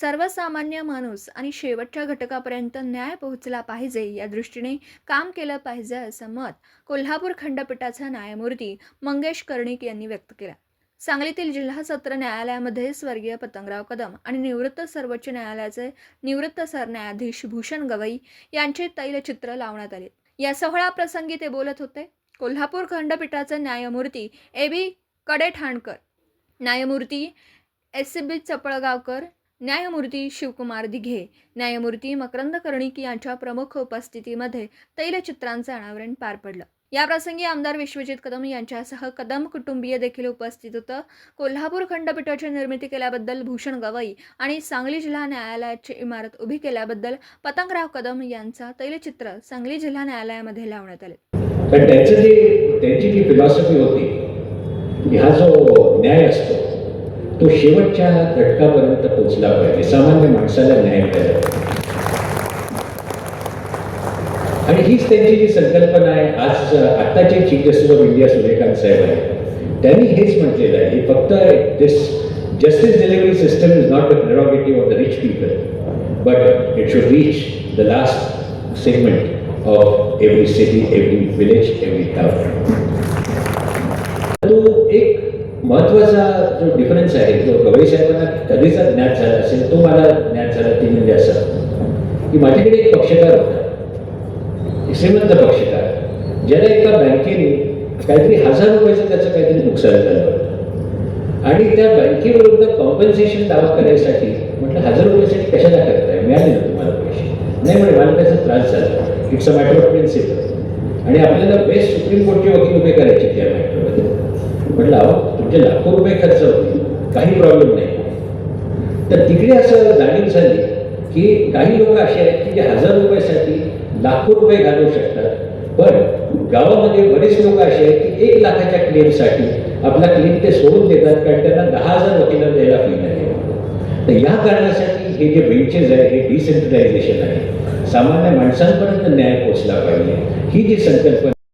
सर्वसामान्य माणूस आणि शेवटच्या घटकापर्यंत न्याय पोहोचला पाहिजे या दृष्टीने काम केलं पाहिजे असं मत कोल्हापूर खंडपीठाचा न्यायमूर्ती मंगेश कर्णिक यांनी व्यक्त केलं. सांगलीतील जिल्हा सत्र न्यायालयामध्ये स्वर्गीय पतंगराव कदम आणि निवृत्त सर्वोच्च न्यायालयाचे निवृत्त सरन्यायाधीश भूषण गवई यांचे तैलचित्र लावण्यात आले. या सोहळ्याप्रसंगी ते बोलत होते. कोल्हापूर खंडपीठाचे न्यायमूर्ती ए.बी. कडेठाणकर, न्यायमूर्ती एस.बी. चपळगावकर, न्यायमूर्ती शिवकुमार दिघे, न्यायमूर्ती मकरंद कर्णिक यांच्या प्रमुख उपस्थितीमध्ये तैलचित्रांचे अनावरण पार पडलं. याप्रसंगी आमदार विश्वजित कदम यांच्यासह कदम कुटुंबीय देखील उपस्थित होतं. कोल्हापूर खंडपीठाची निर्मिती केल्याबद्दल भूषण गवई आणि सांगली जिल्हा न्यायालयाची इमारत उभी केल्याबद्दल पतंगराव कदम यांचा तैलचित्र सांगली जिल्हा न्यायालयामध्ये लावण्यात आले. पण त्यांची जी फिलॉसॉफी होती, हा जो न्याय असतो तो शेवटच्या घटकापर्यंत पोहोचला पाहिजे, सामान्य माणसाला न्याय मिळाला. आणि हीच त्यांची जी संकल्पना आहे. आज आत्ताचे chief justice of India Suryakant साहेब आहेत, त्यांनी हेच म्हटलेलं आहे की फक्त this justice delivery system is not the prerogative of the rich people, but it should reach the last segment of every city, every village, every town. तो एक महत्त्वाचा जो डिफरन्स आहे, जो गवई साहेबांना कधीचा ज्ञात झाला असेल, तो मला ज्ञात झाला ती म्हणजे असं की माझ्याकडे एक पक्षकार होता, श्रीमंत पक्षकार, ज्याला एका बँकेने काहीतरी 1000 रुपयाचं त्याचं काहीतरी नुकसान झालं होतं. आणि त्या बँकेविरुद्ध कॉम्पन्सेशन दावा करायसाठी म्हटलं 1000 रुपयासाठी कशाला करताय, मिळाले ना तुम्हाला पैसे? नाही म्हणे, मला त्याचा त्रास झाला, it's a matter of principle, आणि आपल्याला बेस्ट सुप्रीम कोर्टचे वकील उभे करायचे त्या मॅटरमध्ये. म्हटलं अहो, तुमचे लाखो रुपये खर्च होते, काही प्रॉब्लेम नाही. तर तिकडे असं जाणीव झाली की काही लोक असे आहेत की जे 1000 रुपयासाठी लाखो रुपये घालवू शकतात, पण गावामध्ये बरेच लोक असे आहेत की 1 लाखाच्या क्लेमसाठी आपला क्लेम ते सोडून देतात, कारण त्यांना 10,000 वकिलांना द्यायला फी नाही. तर या कारणासाठी हे जे बेंचेस आहे, हे डिसेंट्रलायझेशन आहे, सामान्य माणसांपर्यंत न्याय पोचला पाहिजे, ही जी संकल्पना